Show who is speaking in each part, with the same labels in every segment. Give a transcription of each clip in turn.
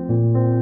Speaker 1: Hello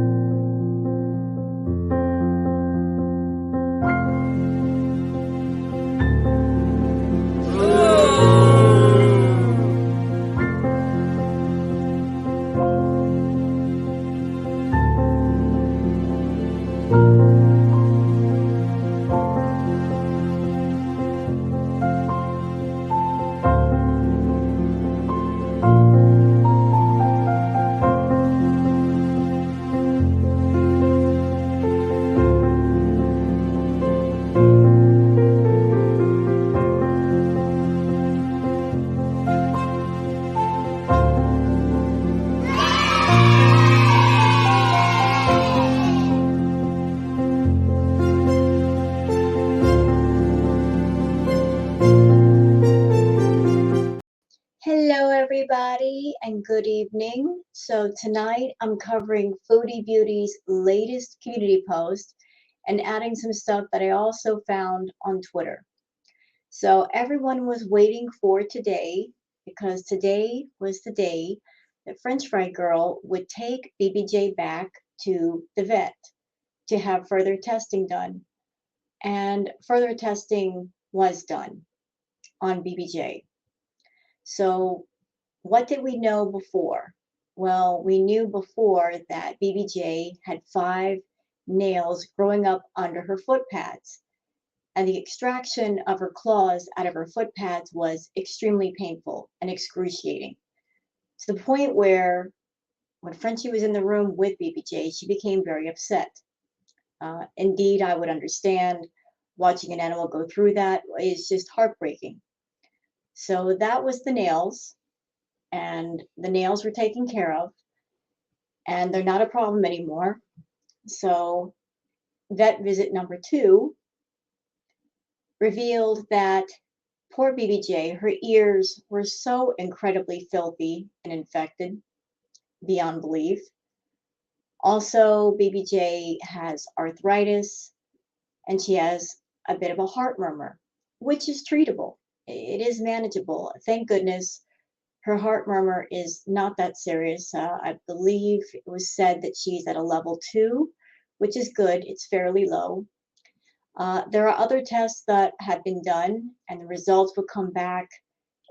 Speaker 1: everybody and good evening. So tonight I'm covering Foodie Beauty's latest community post and adding some stuff that I also found on Twitter. So everyone was waiting for today because today was the day that French Fry Girl would take BBJ back to the vet to have further testing done. And further testing was done on BBJ. So what did we know before? Well, we knew before that BBJ had 5 nails growing up under her foot pads, and the extraction of her claws out of her foot pads was extremely painful and excruciating, to the point where when Frenchie was in the room with BBJ, she became very upset. Indeed, I would understand watching an animal go through that is just heartbreaking. So that was the nails. And the nails were taken care of, and they're not a problem anymore. So vet visit number 2 revealed that poor BBJ, her ears were so incredibly filthy and infected beyond belief. Also, BBJ has arthritis, and she has a bit of a heart murmur, which is treatable. It is manageable. Thank goodness. Her heart murmur is not that serious. I believe it was said that she's at a level 2, which is good. It's fairly low. There are other tests that have been done, and the results will come back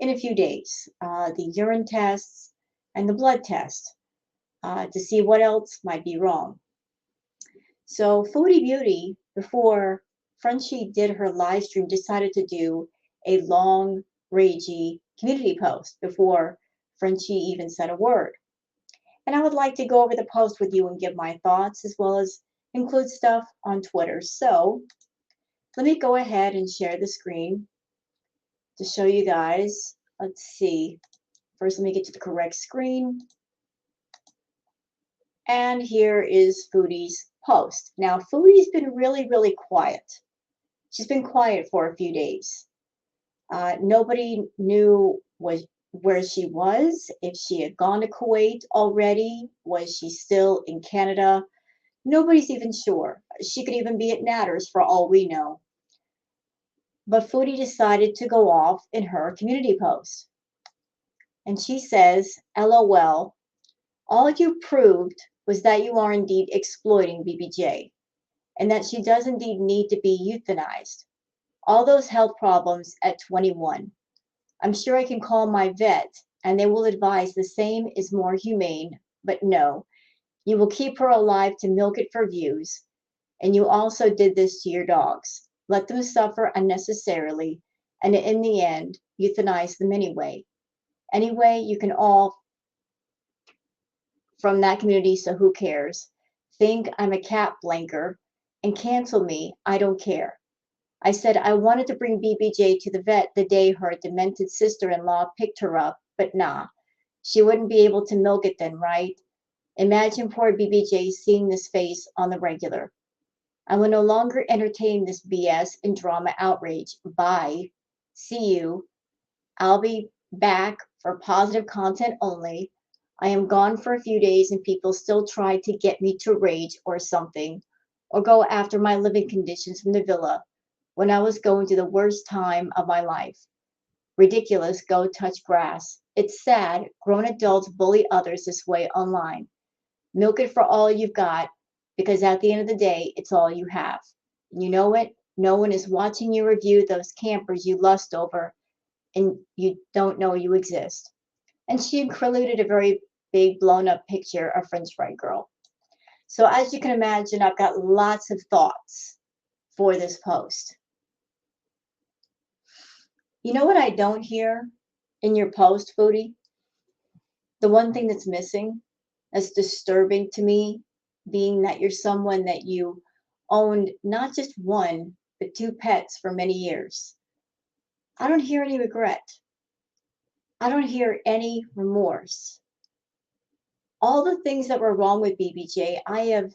Speaker 1: in a few days. The urine tests and the blood test to see what else might be wrong. So Foodie Beauty, before Frenchie did her live stream, decided to do a long, ragey community post before Frenchie even said a word. And I would like to go over the post with you and give my thoughts, as well as include stuff on Twitter. So let me go ahead and share the screen to show you guys. Let's see. First, let me get to the correct screen. And here is Foodie's post. Now, Foodie's been really, really quiet. She's been quiet for a few days. Nobody knew where she was, if she had gone to Kuwait already, was she still in Canada? Nobody's even sure. She could even be at Natters for all we know. But Foodie decided to go off in her community post. And she says, LOL, all you proved was that you are indeed exploiting BBJ, and that she does indeed need to be euthanized. All those health problems at 21. I'm sure I can call my vet and they will advise the same is more humane, but no, you will keep her alive to milk it for views. And you also did this to your dogs. Let them suffer unnecessarily, and in the end, euthanize them anyway. Anyway, you can all from that community, so who cares? Think I'm a cat blanker and cancel me, I don't care. I said I wanted to bring BBJ to the vet the day her demented sister-in-law picked her up, but nah, she wouldn't be able to milk it then, right? Imagine poor BBJ seeing this face on the regular. I will no longer entertain this BS and drama outrage. Bye. See you. I'll be back for positive content only. I am gone for a few days and people still try to get me to rage or something, or go after my living conditions from the villa when I was going through the worst time of my life. Ridiculous, go touch grass. It's sad grown adults bully others this way online. Milk it for all you've got, because at the end of the day, it's all you have. You know it. No one is watching you review those campers you lust over and you don't know you exist. And she included a very big blown up picture of French Fry Girl. So as you can imagine, I've got lots of thoughts for this post. You know what I don't hear in your post, Foodie? The one thing that's missing, that's disturbing to me, being that you're someone that you owned not just one, but two pets for many years. I don't hear any regret. I don't hear any remorse. All the things that were wrong with BBJ, I have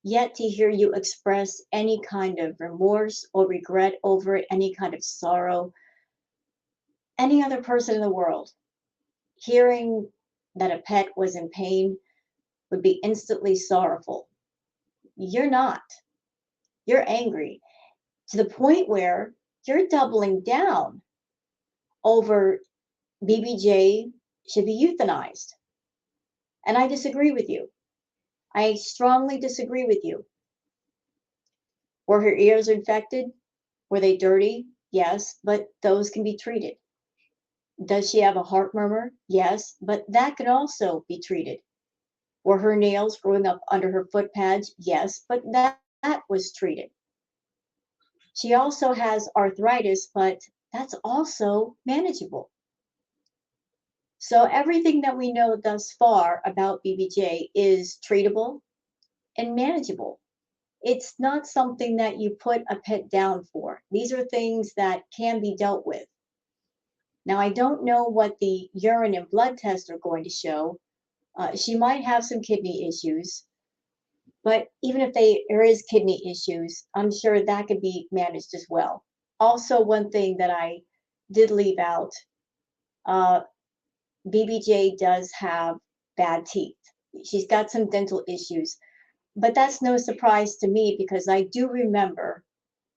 Speaker 1: yet to hear you express any kind of remorse or regret over it, any kind of sorrow. Any other person in the world, hearing that a pet was in pain would be instantly sorrowful. You're not. You're angry to the point where you're doubling down over BBJ should be euthanized. And I disagree with you. I strongly disagree with you. Were her ears infected? Were they dirty? Yes, but those can be treated. Does she have a heart murmur? Yes, but that can also be treated. Were her nails growing up under her foot pads? Yes, but that was treated. She also has arthritis, but that's also manageable. So everything that we know thus far about BBJ is treatable and manageable. It's not something that you put a pet down for. These are things that can be dealt with. Now, I don't know what the urine and blood tests are going to show. She might have some kidney issues, but even if there is kidney issues, I'm sure that could be managed as well. Also, one thing that I did leave out, uh, BBJ does have bad teeth. She's got some dental issues, but that's no surprise to me because I do remember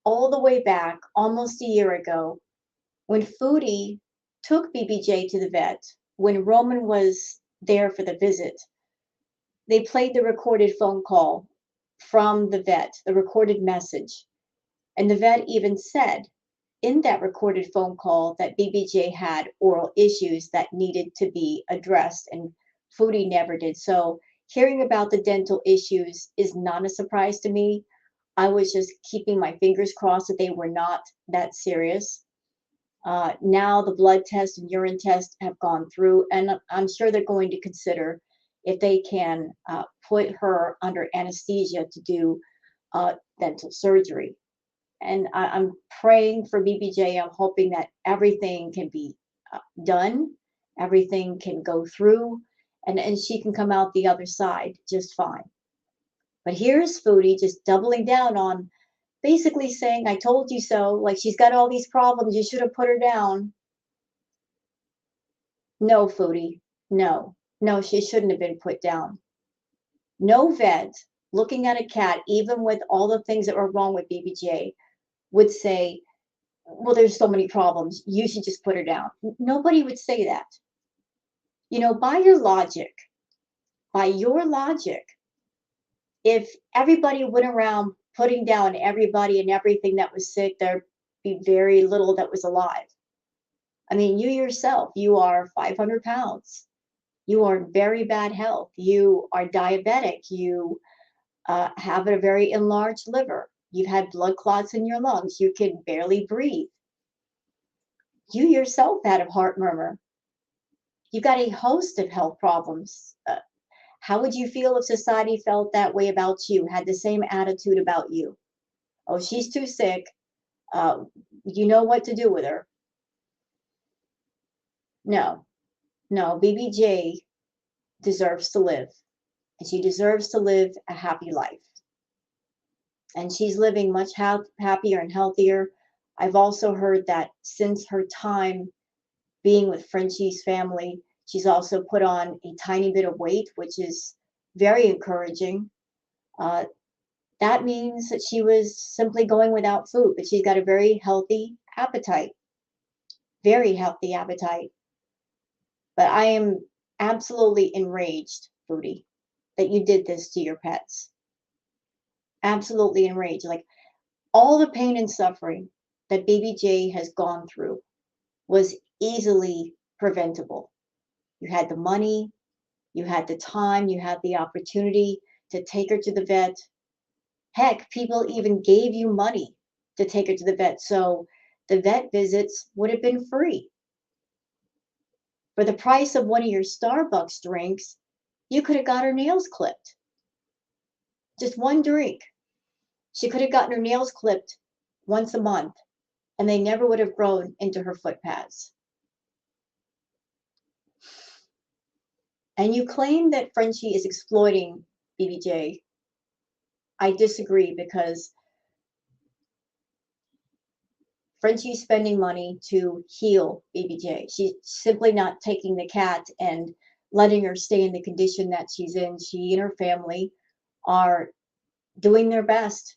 Speaker 1: all the way back almost a year ago when Foodie took BBJ to the vet, when Roman was there for the visit. They played the recorded phone call from the vet, the recorded message. And the vet even said in that recorded phone call that BBJ had oral issues that needed to be addressed, and Foodie never did. So hearing about the dental issues is not a surprise to me. I was just keeping my fingers crossed that they were not that serious. Now the blood test and urine test have gone through, and I'm sure they're going to consider if they can put her under anesthesia to do dental surgery. And I'm praying for BBJ. I'm hoping that everything can be done, everything can go through, and she can come out the other side just fine. But here's Foodie just doubling down on basically saying, I told you so. Like, she's got all these problems. You should have put her down. No, Foodie. No, no, she shouldn't have been put down. No vet looking at a cat, even with all the things that were wrong with BBJ, would say, well, there's so many problems. You should just put her down. Nobody would say that. You know, by your logic, if everybody went around putting down everybody and everything that was sick, there'd be very little that was alive. I mean, you yourself, you are 500 pounds. You are in very bad health. You are diabetic. You have a very enlarged liver. You've had blood clots in your lungs. You can barely breathe. You yourself had a heart murmur. You've got a host of health problems. How would you feel if society felt that way about you, had the same attitude about you? Oh, she's too sick. Uh, you know what to do with her. No, no, BBJ deserves to live, and she deserves to live a happy life. And she's living much happier and healthier. I've also heard that since her time being with Frenchie's family, she's also put on a tiny bit of weight, which is very encouraging. Uh, that means that she was simply going without food, but she's got a very healthy appetite. But I am absolutely enraged, Foodie, that you did this to your pets. Absolutely enraged. Like all the pain and suffering that baby J has gone through was easily preventable. You had the money, you had the time, you had the opportunity to take her to the vet. Heck, people even gave you money to take her to the vet. So the vet visits would have been free. For the price of one of your Starbucks drinks, you could have got her nails clipped. Just one drink. She could have gotten her nails clipped once a month, and they never would have grown into her foot pads. And you claim that Frenchie is exploiting BBJ. I disagree because Frenchie's spending money to heal BBJ. She's simply not taking the cat and letting her stay in the condition that she's in. She and her family are doing their best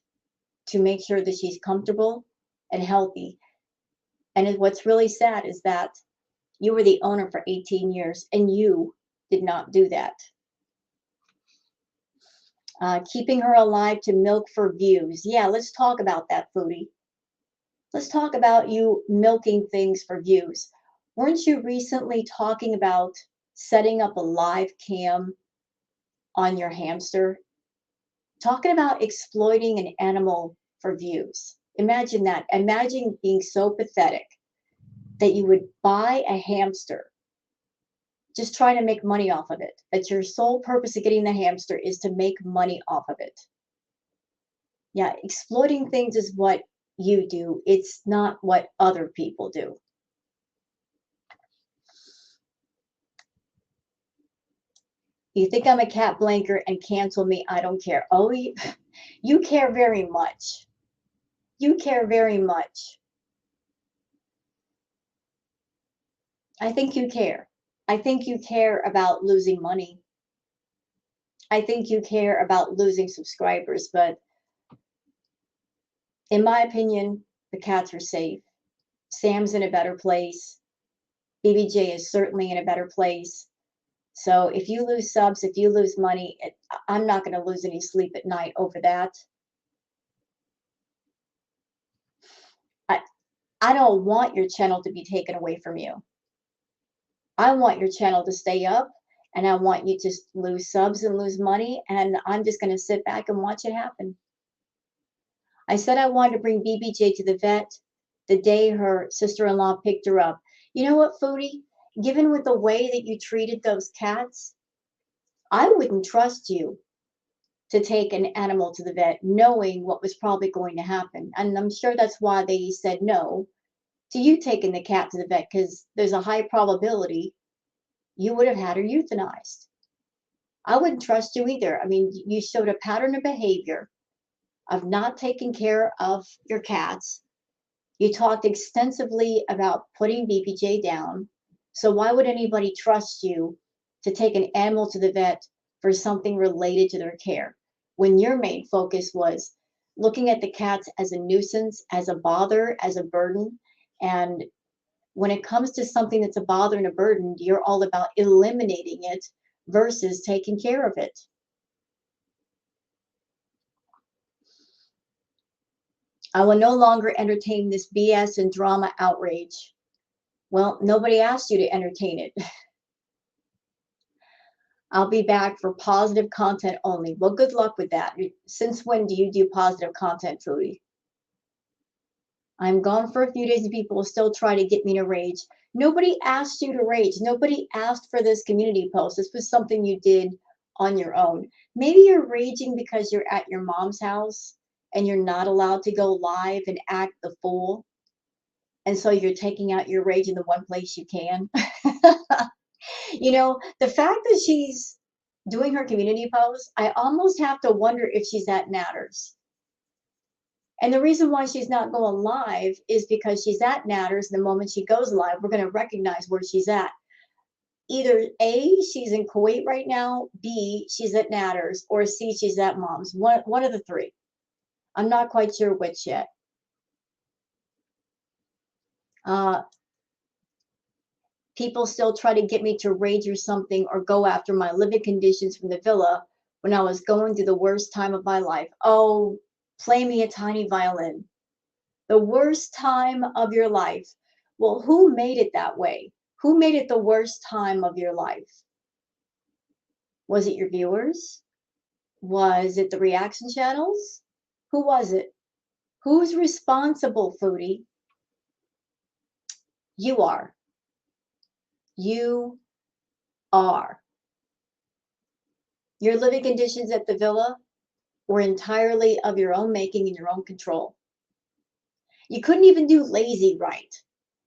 Speaker 1: to make sure that she's comfortable and healthy. And what's really sad is that you were the owner for 18 years and you did not do that. Keeping her alive to milk for views. Yeah, let's talk about that, Foodie. Let's talk about you milking things for views. Weren't you recently talking about setting up a live cam on your hamster? Talking about exploiting an animal for views. Imagine that. Imagine being so pathetic that you would buy a hamster, just trying to make money off of it. That your sole purpose of getting the hamster is to make money off of it. Yeah, exploiting things is what you do. It's not what other people do. You think I'm a cat blanker and cancel me? I don't care. Oh, you care very much. You care very much. I think you care. I think you care about losing money. I think you care about losing subscribers, but in my opinion, the cats are safe. Sam's in a better place. BBJ is certainly in a better place. So if you lose subs, if you lose money, I'm not going to lose any sleep at night over that. I don't want your channel to be taken away from you. I want your channel to stay up, and I want you to lose subs and lose money, and I'm just going to sit back and watch it happen. I said I wanted to bring BBJ to the vet the day her sister-in-law picked her up. You know what, Foodie? Given with the way that you treated those cats, I wouldn't trust you to take an animal to the vet knowing what was probably going to happen. And I'm sure that's why they said no to you taking the cat to the vet, because there's a high probability you would have had her euthanized. I wouldn't trust you either. I mean, you showed a pattern of behavior of not taking care of your cats. You talked extensively about putting BBJ down. So why would anybody trust you to take an animal to the vet for something related to their care when your main focus was looking at the cats as a nuisance, as a bother, as a burden? And when it comes to something that's a bother and a burden, you're all about eliminating it versus taking care of it. I will no longer entertain this BS and drama outrage. Well, nobody asked you to entertain it. I'll be back for positive content only. Well, good luck with that. Since when do you do positive content, Foodie? I'm gone for a few days and people will still try to get me to rage. Nobody asked you to rage. Nobody asked for this community post. This was something you did on your own. Maybe you're raging because you're at your mom's house and you're not allowed to go live and act the fool. And so you're taking out your rage in the one place you can. You know, the fact that she's doing her community post, I almost have to wonder if she's at Natters. And the reason why she's not going live is because she's at Natters. The moment she goes live, we're going to recognize where she's at. Either A, she's in Kuwait right now, B, she's at Natters, or C, she's at Mom's. One of the three. I'm not quite sure which yet. People still try to get me to rage or something or go after my living conditions from the villa when I was going through the worst time of my life. Oh, play me a tiny violin. The worst time of your life. Well, who made it that way? Who made it the worst time of your life? Was it your viewers? Was it the reaction channels? Who was it? Who's responsible, Foodie? You are. You are. Your living conditions at the villa were entirely of your own making and your own control. You couldn't even do lazy right.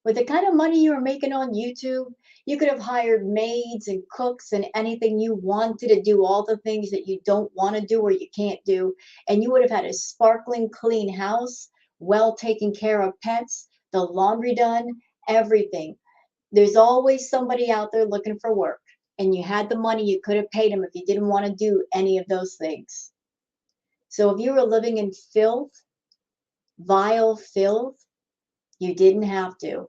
Speaker 1: With the kind of money you were making on YouTube, you could have hired maids and cooks and anything you wanted to do all the things that you don't want to do or you can't do. And you would have had a sparkling clean house, well taken care of pets, the laundry done, everything. There's always somebody out there looking for work. And you had the money, you could have paid them if you didn't want to do any of those things. So if you were living in filth, vile filth, you didn't have to.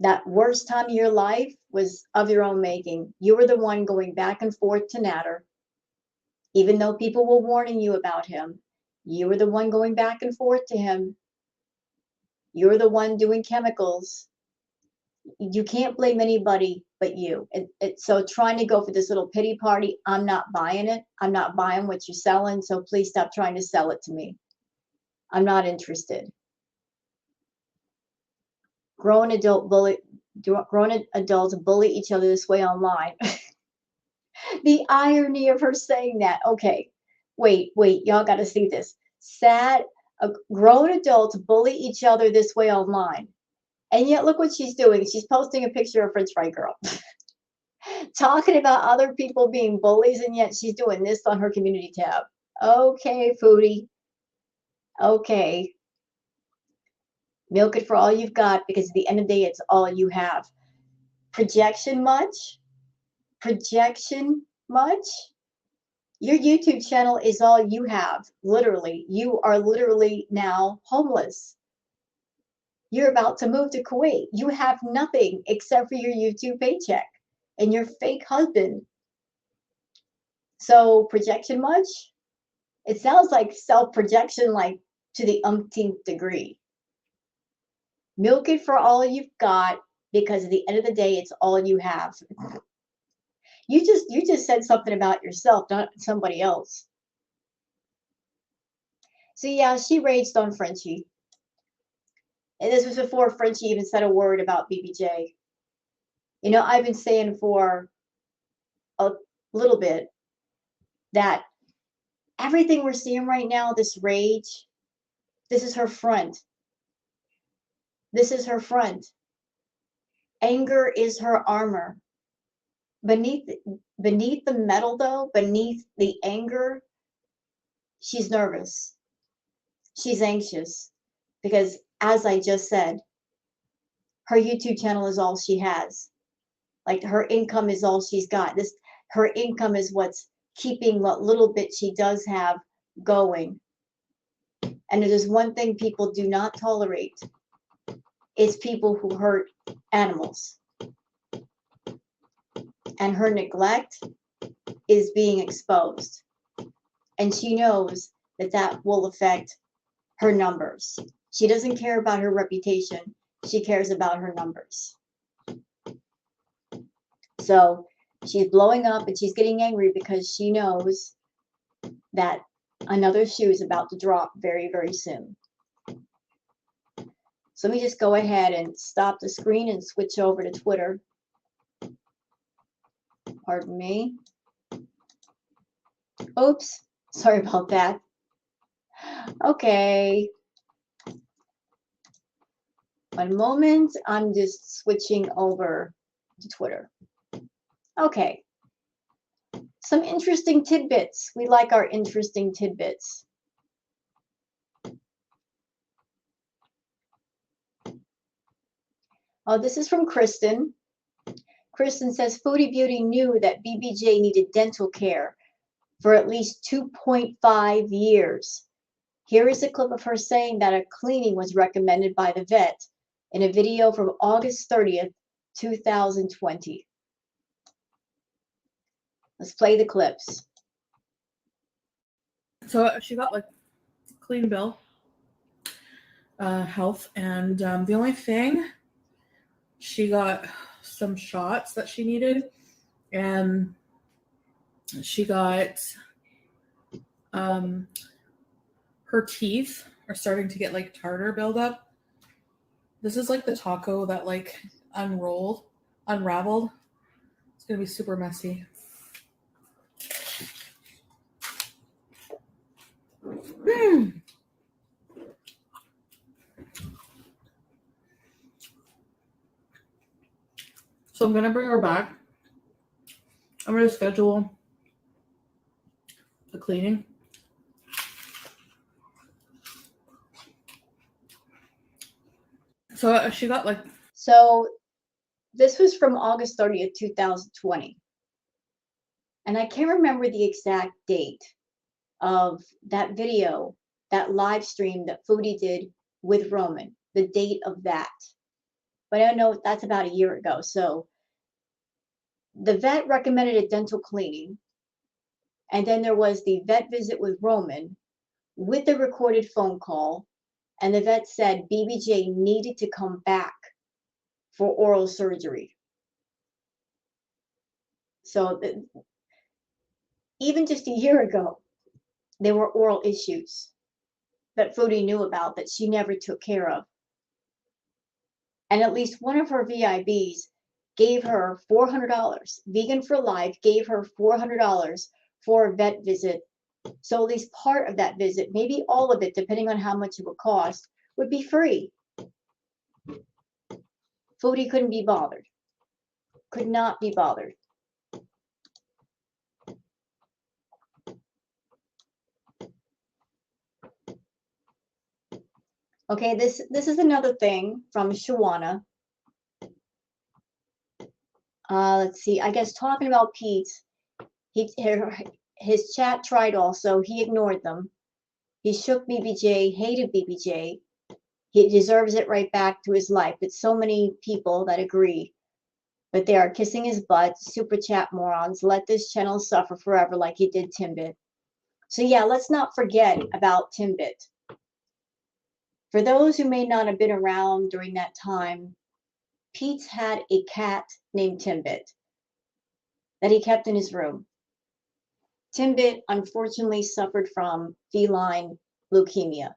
Speaker 1: That worst time of your life was of your own making. You were the one going back and forth to Natter, even though people were warning you about him. You were the one going back and forth to him. You were the one doing chemicals. You can't blame anybody but you. So trying to go for this little pity party, I'm not buying it. I'm not buying what you're selling, so please stop trying to sell it to me. I'm not interested. Grown adults bully each other this way online. The irony of her saying that. Okay, wait, y'all got to see this. Sad, grown adults bully each other this way online. And yet, look what she's doing. She's posting a picture of French Fry Girl. Talking about other people being bullies, and yet she's doing this on her community tab. Okay, Foodie. Okay. Milk it for all you've got, because at the end of the day, it's all you have. Projection much? Projection much? Your YouTube channel is all you have. Literally. You are literally now homeless. You're about to move to Kuwait. You have nothing except for your YouTube paycheck and your fake husband. So projection much? It sounds like self-projection, like to the umpteenth degree. Milk it for all you've got, because at the end of the day, it's all you have. You just said something about yourself, not somebody else. So yeah, she raged on Frenchie. And this was before Frenchie even said a word about BBJ. You know, I've been saying for a little bit that everything we're seeing right now, this rage, this is her front. This is her front. Anger is her armor. Beneath the metal, though, beneath the anger, she's nervous. She's anxious. Because, as I just said, her YouTube channel is all she has. Like, her income is all she's got. Her income is what's keeping what little bit she does have going. And it is one thing people do not tolerate. It's people who hurt animals. And her neglect is being exposed. And she knows that that will affect her numbers. She doesn't care about her reputation. She cares about her numbers. So she's blowing up and she's getting angry because she knows that another shoe is about to drop very, very soon. So let me just go ahead and stop the screen and switch over to Twitter. Pardon me. Oops, sorry about that. Okay. One moment, I'm just switching over to Twitter. Okay. Some interesting tidbits. We like our interesting tidbits. Oh, this is from Kristen. Kristen says, Foodie Beauty knew that BBJ needed dental care for at least 2.5 years. Here is a clip of her saying that a cleaning was recommended by the vet in a video from August 30th, 2020. Let's play the clips.
Speaker 2: So she got like clean bill, health, and the only thing, she got some shots that she needed, and she got her teeth are starting to get like tartar buildup. This is like the taco that like unraveled. It's gonna be super messy. So I'm gonna bring her back. I'm gonna schedule a cleaning. So she got like.
Speaker 1: So this was from August 30th, 2020. And I can't remember the exact date of that video, that live stream that Foodie did with Roman, the date of that. But I know that's about a year ago. So the vet recommended a dental cleaning. And then there was the vet visit with Roman with the recorded phone call. And the vet said BBJ needed to come back for oral surgery. So even just a year ago, there were oral issues that Foodie knew about that she never took care of. And at least one of her VIBs gave her $400. Vegan for Life gave her $400 for a vet visit. So at least part of that visit, maybe all of it, depending on how much it would cost, would be free. Foodie couldn't be bothered. Could not be bothered. Okay, this is another thing from Shawana. Let's see. I guess talking about Pete, his chat tried also. He ignored them. He shook BBJ, hated BBJ. He deserves it right back to his life. It's so many people that agree, but they are kissing his butt. Super chat morons. Let this channel suffer forever like he did Timbit. So yeah, let's not forget about Timbit. For those who may not have been around during that time, Pete had a cat named Timbit that he kept in his room. Timbit unfortunately suffered from feline leukemia.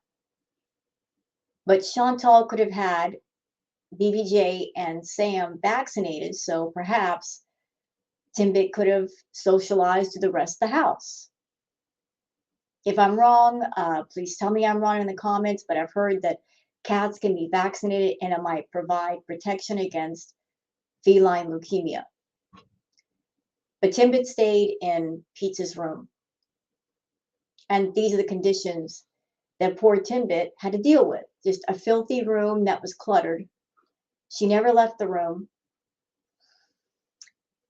Speaker 1: But Chantal could have had BBJ and Sam vaccinated, so perhaps Timbit could have socialized to the rest of the house. If I'm wrong, please tell me I'm wrong in the comments, but I've heard that cats can be vaccinated and it might provide protection against feline leukemia. But Timbit stayed in Pete's room. And these are the conditions that poor Timbit had to deal with. Just a filthy room that was cluttered. She never left the room.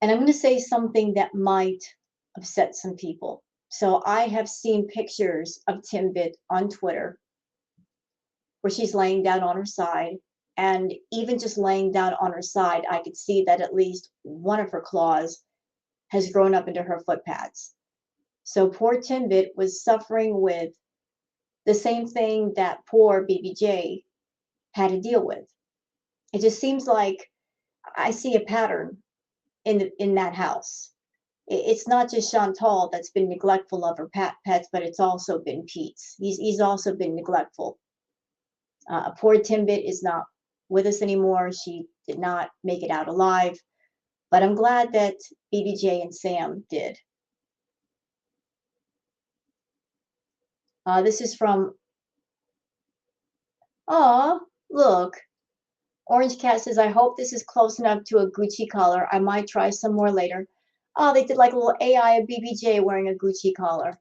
Speaker 1: And I'm going to say something that might upset some people. So I have seen pictures of Timbit on Twitter where she's laying down on her side. And even just laying down on her side, I could see that at least one of her claws has grown up into her foot pads. So poor Timbit was suffering with the same thing that poor BBJ had to deal with. It just seems like I see a pattern in that house. It's not just Chantal that's been neglectful of her pets, but it's also been Pete's. He's also been neglectful. Poor Timbit is not with us anymore. She did not make it out alive, but I'm glad that BBJ and Sam did. This is from, look, Orange Cat says, I hope this is close enough to a Gucci collar. I might try some more later. Oh, they did like a little AI of BBJ wearing a Gucci collar.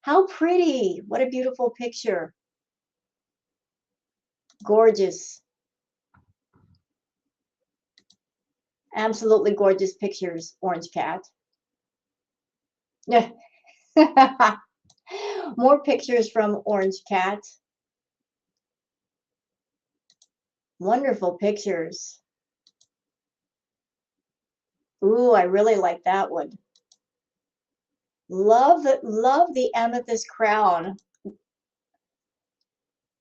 Speaker 1: How pretty. What a beautiful picture. Gorgeous. Absolutely gorgeous pictures, Orange Cat. More pictures from Orange Cat. Wonderful pictures. Ooh, I really like that one. Love the amethyst crown.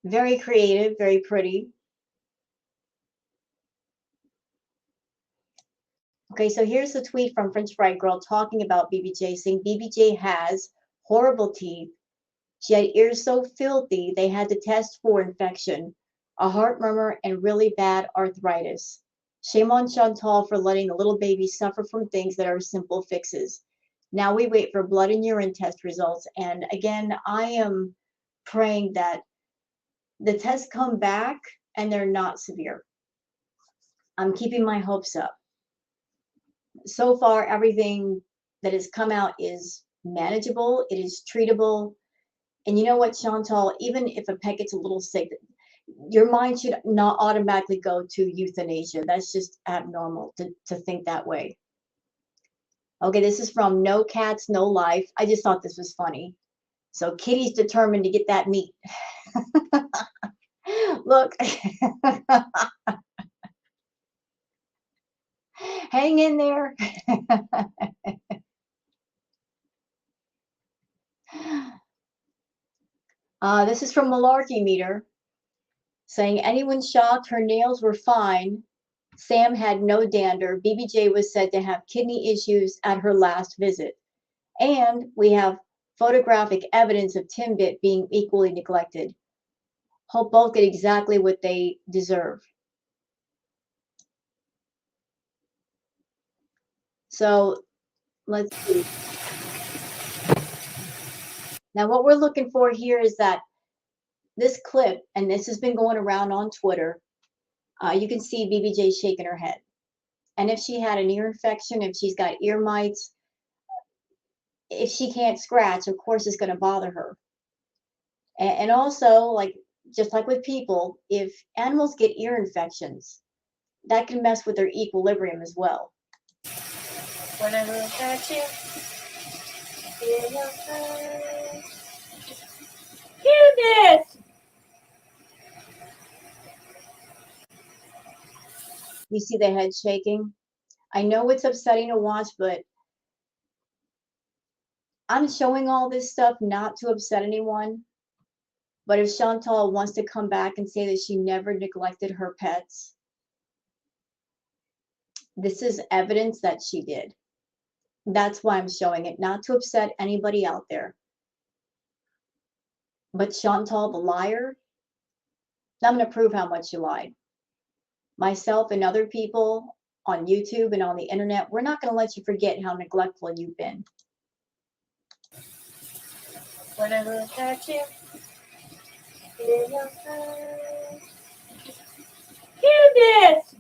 Speaker 1: Very creative, very pretty. Okay, so here's a tweet from French Fry Girl talking about BBJ, saying BBJ has horrible teeth. She had ears so filthy they had to test for infection, a heart murmur, and really bad arthritis. Shame on Chantal for letting the little baby suffer from things that are simple fixes. Now we wait for blood and urine test results. And again, I am praying that the tests come back and they're not severe. I'm keeping my hopes up. So far, everything that has come out is manageable, it is treatable. And you know what, Chantal, even if a pet gets a little sick, your mind should not automatically go to euthanasia. That's just abnormal to think that way. Okay, this is from No Cats, No Life. I just thought this was funny. So Kitty's determined to get that meat. Look, hang in there. This is from Malarkey Meter, saying anyone shocked her nails were fine. Sam had no dander. BBJ was said to have kidney issues at her last visit. And we have photographic evidence of Timbit being equally neglected. Hope both get exactly what they deserve. So let's see. Now, what we're looking for here is that this clip, and this has been going around on Twitter, you can see BBJ shaking her head. And if she had an ear infection, if she's got ear mites, if she can't scratch, of course it's going to bother her. And also, like just like with people, if animals get ear infections, that can mess with their equilibrium as well. Whenever I touch you, feel your touch. Hear this! You see the head shaking? I know it's upsetting to watch, but I'm showing all this stuff not to upset anyone. But if Chantal wants to come back and say that she never neglected her pets, this is evidence that she did. That's why I'm showing it, not to upset anybody out there. But Chantal, the liar, I'm going to prove how much you lied. Myself and other people on YouTube and on the internet, we're not going to let you forget how neglectful you've been. Whenever I touch you, feel your touch. Hear this!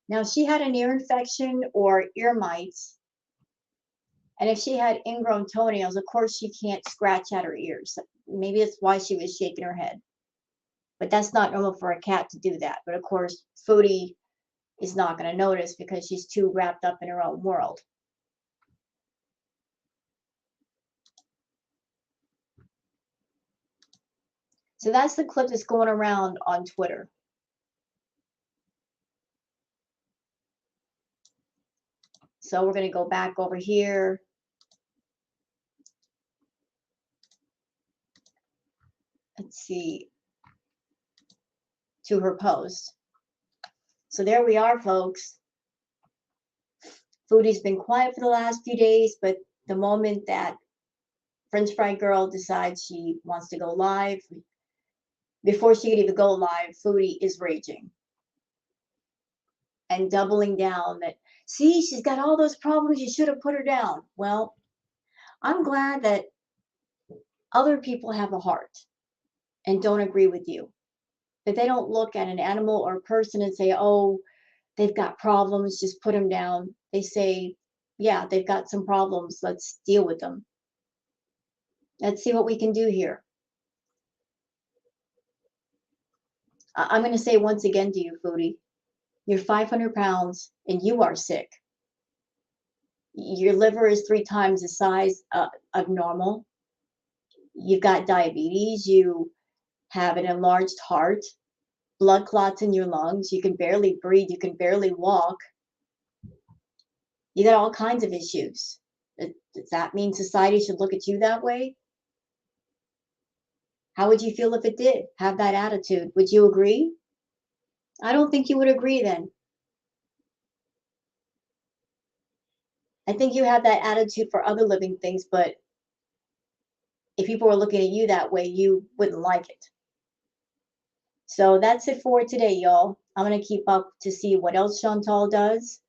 Speaker 1: Now, she had an ear infection or ear mites. And if she had ingrown toenails, of course, she can't scratch at her ears. Maybe that's why she was shaking her head. But that's not normal for a cat to do that. But of course, Foodie is not going to notice because she's too wrapped up in her own world. So that's the clip that's going around on Twitter. So we're going to go back over here. Let's see. To her post. So there we are, folks. Foodie's been quiet for the last few days, but the moment that French Fry Girl decides she wants to go live, before she could even go live, Foodie is raging and doubling down that, see, she's got all those problems, you should have put her down. Well, I'm glad that other people have a heart and don't agree with you. That they don't look at an animal or a person and say, oh, they've got problems, just put them down. They say, yeah, they've got some problems, let's deal with them. Let's see what we can do here. I'm going to say once again to you, Foodie, you're 500 pounds and you are sick. Your liver is 3 times the size of normal. You've got diabetes. You have an enlarged heart. blood clots in your lungs, you can barely breathe, you can barely walk. You got all kinds of issues. Does that mean society should look at you that way? How would you feel if it did have that attitude? Would you agree? I don't think you would agree then. I think you have that attitude for other living things, but if people were looking at you that way, you wouldn't like it. So that's it for today, y'all. I'm going to keep up to see what else Chantal does.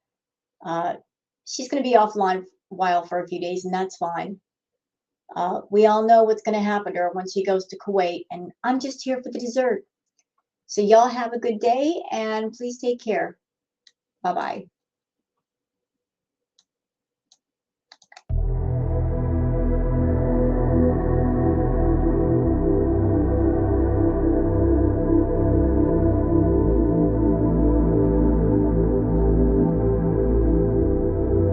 Speaker 1: She's going to be offline a while for a few days, and that's fine. We all know what's going to happen to her when she goes to Kuwait, and I'm just here for the dessert. So y'all have a good day, and please take care. Bye-bye.